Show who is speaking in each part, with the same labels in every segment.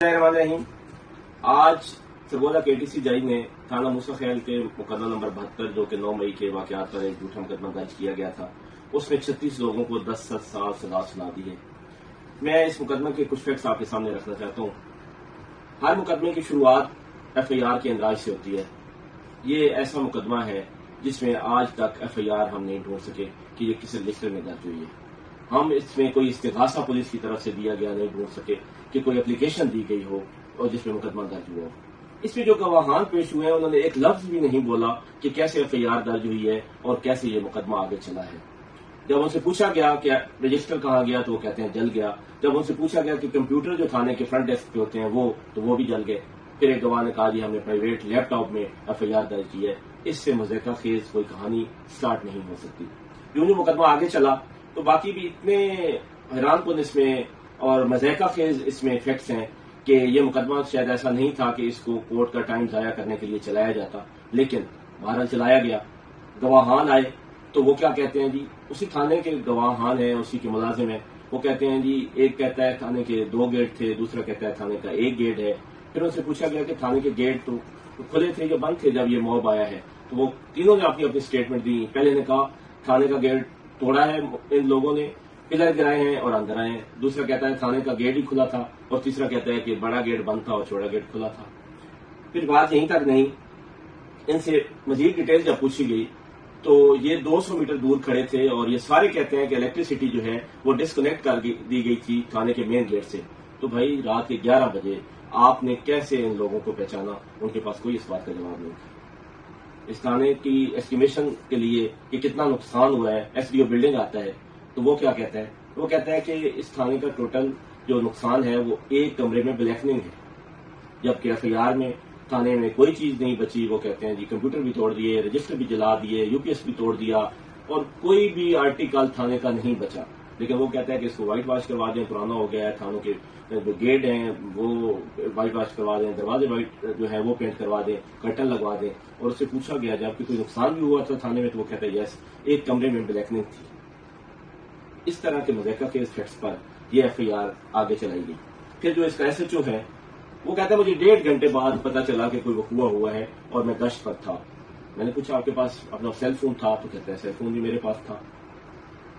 Speaker 1: الرحیم آج سرگودا کے ٹی سی جج نے تھانہ موسیٰ خیل کے مقدمہ نمبر 72 جو کہ 9 مئی کے واقعات پر ایک جھوٹا مقدمہ درج کیا گیا تھا، اس میں 36 لوگوں کو 10 سال سزا سنا دی ہے۔ میں اس مقدمے کے کچھ فیکٹس آپ کے سامنے رکھنا چاہتا ہوں۔ ہر مقدمے کی شروعات ایف آئی آر کے اندراج سے ہوتی ہے۔ یہ ایسا مقدمہ ہے جس میں آج تک ایف آئی آر ہم نہیں ڈھونڈ سکے کہ یہ کس رجسٹر میں درج ہوئی ہے۔ ہم اس میں کوئی استغاثہ پولیس کی طرف سے دیا گیا نہیں ڈھونڈ سکے کہ کوئی اپلیکیشن دی گئی ہو اور جس میں مقدمہ درج ہوا ہو۔ اس میں جو گواہان پیش ہوئے ہیں انہوں نے ایک لفظ بھی نہیں بولا کہ کیسے ایف آئی آر درج ہوئی ہے اور کیسے یہ مقدمہ آگے چلا ہے۔ جب ان سے پوچھا گیا کہ رجسٹر کہاں گیا تو وہ کہتے ہیں جل گیا۔ جب ان سے پوچھا گیا کہ کمپیوٹر جو تھانے کے فرنٹ ڈیسک پہ ہوتے ہیں وہ بھی جل گئے۔ پھر ایک گواہ نے کہا جی ہم نے پرائیویٹ لیپ ٹاپ میں ایف آئی آر درج کی ہے۔ اس سے مضحکہ خیز کوئی کہانی سٹارٹ نہیں ہو سکتی۔ جو مقدمہ آگے چلا تو باقی بھی اتنے حیران کن اس میں اور مضحکہ خیز اس میں فیکٹس ہیں کہ یہ مقدمہ شاید ایسا نہیں تھا کہ اس کو کورٹ کا ٹائم ضائع کرنے کے لیے چلایا جاتا، لیکن بہرحال چلایا گیا۔ گواہان آئے تو وہ کیا کہتے ہیں جی، اسی تھانے کے گواہان ہیں، اسی کے ملازم ہیں۔ وہ کہتے ہیں جی ایک کہتا ہے تھانے کے 2 گیٹ تھے، دوسرا کہتا ہے تھانے کا 1 گیٹ ہے۔ پھر ان سے پوچھا گیا کہ تھانے کے گیٹ تو کھلے تھے یا بند تھے جب یہ موب آیا ہے؟ تو وہ تینوں نے اپنی اسٹیٹمنٹ دی۔ پہلے نے کہا تھانے کا گیٹ توڑا ہے ان لوگوں نے، پلر گرائے ہیں اور اندر آئے ہیں۔ دوسرا کہتا ہے تھانے کا گیٹ ہی کھلا تھا، اور تیسرا کہتا ہے کہ بڑا گیٹ بند تھا اور چھوٹا گیٹ کھلا تھا۔ پھر بات یہیں تک نہیں، ان سے مزید ڈیٹیل جب پوچھی گئی تو یہ 200 میٹر دور کھڑے تھے اور یہ سارے کہتے ہیں کہ الیکٹریسٹی جو ہے وہ ڈسکنیکٹ کر دی گئی تھی تھانے کے مین گیٹ سے۔ تو بھائی رات کے 11 بجے آپ نے کیسے ان لوگوں کو پہچانا؟ ان کے پاس کوئی اس بات کا جواب نہیں تھا۔ اس تھانے کی ایسٹیمیشن کے لیے کہ کتنا نقصان ہوا ہے، ایس ڈی او بلڈنگ آتا ہے تو وہ کیا کہتا ہے؟ وہ کہتا ہے کہ اس تھانے کا ٹوٹل جو نقصان ہے وہ ایک کمرے میں بلیکننگ ہے، جبکہ ایف آئی آر میں تھانے میں کوئی چیز نہیں بچی۔ وہ کہتے ہیں جی کمپیوٹر بھی توڑ دیے، رجسٹر بھی جلا دیے، یو پی ایس بھی توڑ دیا اور کوئی بھی آرٹیکل تھانے کا نہیں بچا۔ لیکن وہ کہتا ہے کہ اس کو وائٹ واش کروا دیں، پرانا ہو گیا ہے، تھانوں کے جو گیٹ ہیں وہ وائٹ واش کروا دیں، دروازے وائٹ جو ہے وہ پینٹ کروا دیں، کرٹن لگوا دیں۔ اور اس سے پوچھا گیا جب کہ کوئی نقصان بھی ہوا تھا تھانے میں تو وہ کہتا ہے یس ایک کمرے میں بلیکننگ تھی۔ اس طرح کے مضحکہ خیز فیکٹس پر یہ ایف آئی آر آگے چلائی گئی۔ پھر جو اس کا ایس ایچ او ہے وہ کہتا ہے مجھے 1.5 گھنٹے بعد پتا چلا کہ کوئی وقوع ہوا ہے اور میں گشت پر تھا۔ میں نے پوچھا آپ کے پاس اپنا سیل فون تھا؟ تو کہتا ہے سیل فون بھی میرے پاس تھا۔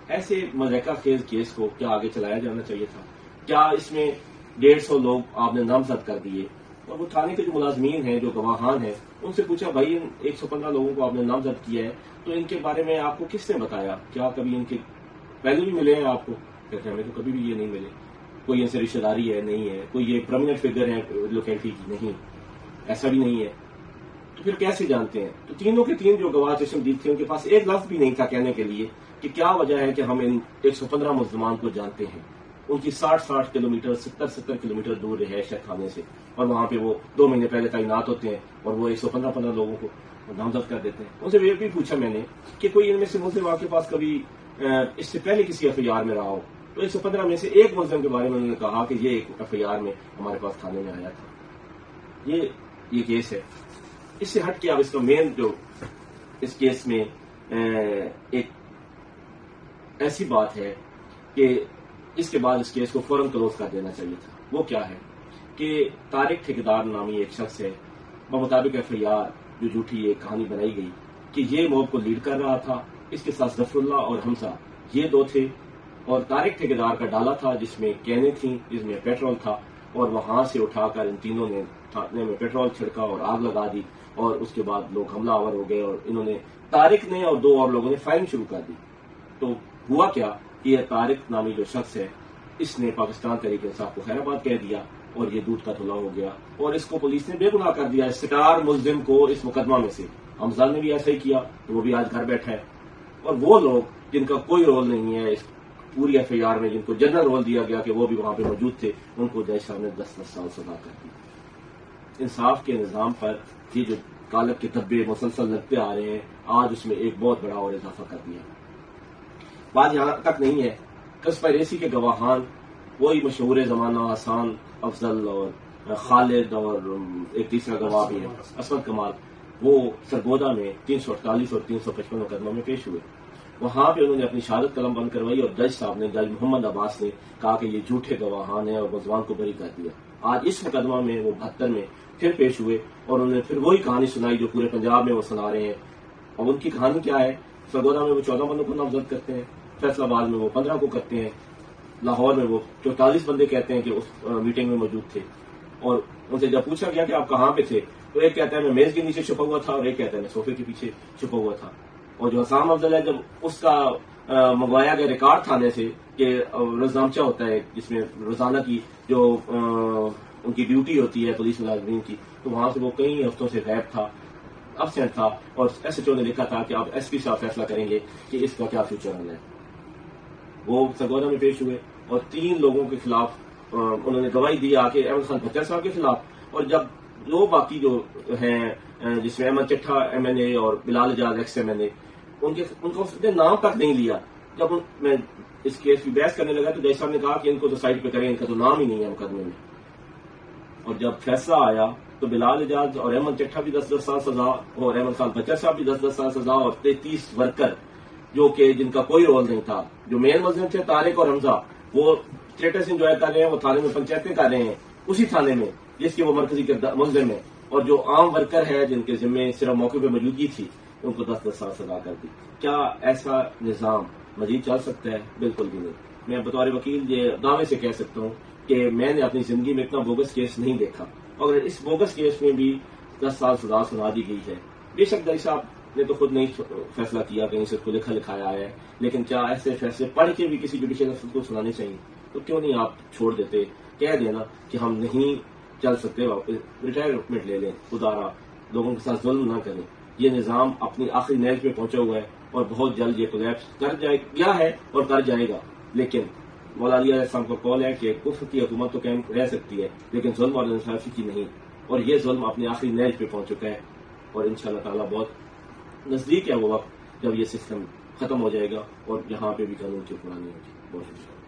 Speaker 1: ایسے مضحکہ خیز کیس کو کیا آگے چلایا جانا چاہیے تھا؟ کیا اس میں 150 لوگ آپ نے نامزد کر دیے؟ اور وہ تھانے کے جو ملازمین ہیں، جو گواہان ہیں، ان سے پوچھا بھائی ان 115 لوگوں کو آپ نے نامزد کیا ہے تو ان کے بارے میں آپ کو کس نے بتایا؟ کیا کبھی ان کے پہلے بھی ملے ہیں آپ کو؟ کہتے ہیں ہمیں تو کبھی بھی یہ نہیں ملے۔ کوئی ان سے رشتہ داری ہے نہیں ہے، کوئی یہ پرماننٹ فگر ہے لوکیلٹی کی نہیں، ایسا بھی نہیں ہے۔ تو پھر کیسے جانتے ہیں؟ تو تینوں کے تین جو گواہ چشمدید تھے ان کے پاس ایک لفظ بھی نہیں تھا کہنے کے لیے کہ کیا وجہ ہے کہ ہم ان 115 ملزمان کو جانتے ہیں۔ ان کی 60 کلومیٹر 70 کلومیٹر دور رہائش ہے تھانے سے، اور وہاں پہ وہ 2 مہینے پہلے تعینات ہوتے ہیں اور وہ 115 لوگوں کو نامزد کر دیتے ہیں۔ ان سے یہ بھی پوچھا میں نے کہ کوئی ان میں سے ملزم آپ کے پاس کبھی اس سے پہلے کسی ایف آئی آر میں رہا ہو؟ تو 115 میں سے ایک ملزم کے بارے میں انہوں نے کہا کہ یہ ایک ایف آئی آر میں ہمارے پاس تھانے میں آیا تھا۔ یہ کیس ہے۔ اس سے ہٹ کے اب اس کا مین جو اس کیس میں ایک ایسی بات ہے کہ اس کے بعد اس کیس کو فوراً کلوز کر دینا چاہیے تھا۔ وہ کیا ہے کہ طارق ٹھیکیدار نامی ایک شخص ہے، بمطابق ایف آئی آر جو جھوٹی ایک کہانی بنائی گئی کہ یہ موب کو لیڈ کر رہا تھا، اس کے ساتھ ظفر اللہ اور حمزہ یہ 2 تھے، اور طارق ٹھیکیدار کا ڈالا تھا جس میں کینیں تھیں، جس میں پیٹرول تھا، اور وہاں سے اٹھا کر ان تینوں نے تھانے میں پیٹرول چھڑکا اور آگ لگا دی، اور اس کے بعد لوگ حملہ آور ہو گئے اور انہوں نے طارق نے اور 2 اور لوگوں نے فائرنگ شروع کر دی۔ تو ہوا کیا کہ یہ طارق نامی جو شخص ہے اس نے پاکستان تحریک انصاف کو خیر آباد کہہ دیا اور یہ دودھ کا دھلا ہو گیا، اور اس کو پولیس نے بے گناہ کر دیا اسٹار ملزم کو اس مقدمہ میں سے۔ حمزہ نے بھی ایسا ہی کیا تو وہ بھی آج گھر بیٹھا ہے، اور وہ لوگ جن کا کوئی رول نہیں ہے اس پوری ایف آئی آر میں، جن کو جنرل رول دیا گیا کہ وہ بھی وہاں پہ موجود تھے، ان کو جج صاحب نے 10 سال سزا کر دی۔ انصاف کے نظام پر یہ جو کالک کے دھبے مسلسل لگتے آ رہے ہیں، آج اس میں ایک بہت بڑا اور اضافہ کر دیا۔ بات یہاں تک نہیں ہے، کنسپائریسی کے گواہان وہی مشہور زمانہ حسان افضل اور خالد اور ایک تیسرا گواہ بھی ہے اسود کمال، وہ سرگودا میں 348 اور 355 مقدمہ میں پیش ہوئے۔ وہاں پہ انہوں نے اپنی شہادت قلم بند کروائی اور جج صاحب نے، جج محمد عباس نے کہا کہ یہ جھوٹے گواہان ہیں اور ملزمان کو بری کر دیا۔ آج اس مقدمہ میں وہ 72 میں پھر پیش ہوئے اور انہوں نے پھر وہی کہانی سنائی جو پورے پنجاب میں وہ سنا رہے ہیں. اب ان کی کہانی کیا ہے؟ سرگودا میں وہ 14 بندوں کو نامزد کرتے ہیں, فیصلہ آباد میں وہ 15 کو کرتے ہیں, لاہور میں وہ 44 بندے کہتے ہیں کہ اس میٹنگ میں موجود تھے. اور ان سے جب پوچھا گیا کہ آپ کہاں پہ تھے تو ایک کہتا ہے میں میز کے نیچے چھپا ہوا تھا اور ایک کہتا ہے میں صوفے کے پیچھے چھپا ہوا تھا. اور جو حسام افضل ہے, جب اس کا منگوایا گیا ریکارڈ تھانے سے کہ روزنامچہ ہوتا ہے جس میں روزانہ کی جو ان کی ڈیوٹی ہوتی ہے پولیس ملازمین کی, تو وہاں سے وہ کئی ہفتوں سے غائب تھا, ابسینٹ تھا, اور ایس ایچ او نے لکھا تھا کہ آپ ایس پی صاحب فیصلہ کریں گے کہ اس کا کیا فیوچر ہے. وہ سرگودا میں پیش ہوئے اور 3 لوگوں کے خلاف انہوں نے گواہی دی آ کے احمد خان بچر صاحب کے خلاف. اور جب دو باقی جو ہیں جس میں احمد چٹھا ایم این اے اور بلال اعجاز ایکس ایم این اے, ان کو اس نے نام تک نہیں لیا. جب میں اس کیس کی بحث کرنے لگا تو جج صاحب نے کہا کہ ان کو تو سائڈ پہ کریں, ان کا تو نام ہی نہیں ہے مقدمے میں. اور جب فیصلہ آیا تو بلال اعجاز اور احمد چٹھا بھی 10-10 سال سزا, اور احمد خان بچر صاحب بھی 10-10 سال سزا, اور 33 ورکر جو کہ جن کا کوئی رول نہیں تھا, جو مین ملزم تھے طارق اور حمزہ, وہ اسٹیٹس انجوائے کر رہے ہیں, وہ تھانے میں پنچایتیں کر رہے ہیں اسی تھانے میں جس کی وہ مرکزی ملزم ہے. اور جو عام ورکر ہے جن کے ذمے صرف موقع پہ موجودگی تھی ان کو 10-10 سال سزا کر دی. کیا ایسا نظام مزید چل سکتا ہے؟ بالکل بھی نہیں. میں بطور وکیل یہ دعوے سے کہہ سکتا ہوں کہ میں نے اپنی زندگی میں اتنا بوگس کیس نہیں دیکھا, اور اس بوگس کیس میں بھی 10 سال سزا سنا دی گئی ہے. بے شک جج صاحب نے تو خود نہیں فیصلہ کیا, کہیں سے اس کو لکھا لکھایا ہے, لیکن کیا ایسے فیصلے پڑھ کے بھی کسی جوڈیشل افسر کو سنانے چاہیے؟ تو کیوں نہیں آپ چھوڑ دیتے, کہہ دینا کہ ہم نہیں چل سکتے, ریٹائرمنٹ لے لیں, خدارا لوگوں کے ساتھ ظلم نہ کریں. یہ نظام اپنی آخری نیز پہ پہنچا ہوا ہے اور بہت جلد یہ کولیپس کر گیا ہے اور کر جائے گا. لیکن مولا علی علیہ السلام کا قول ہے کہ کفر کی حکومت تو قائم رہ سکتی ہے لیکن ظلم اور انصافی کی نہیں, اور یہ ظلم اپنی آخری نیز پہ پہنچ چکا ہے. اور انشاءاللہ تعالیٰ بہت نزدیک ہے وہ وقت جب یہ سسٹم ختم ہو جائے گا اور یہاں پہ بھی قانون کی حکمرانی ہوگی. بہت شکریہ.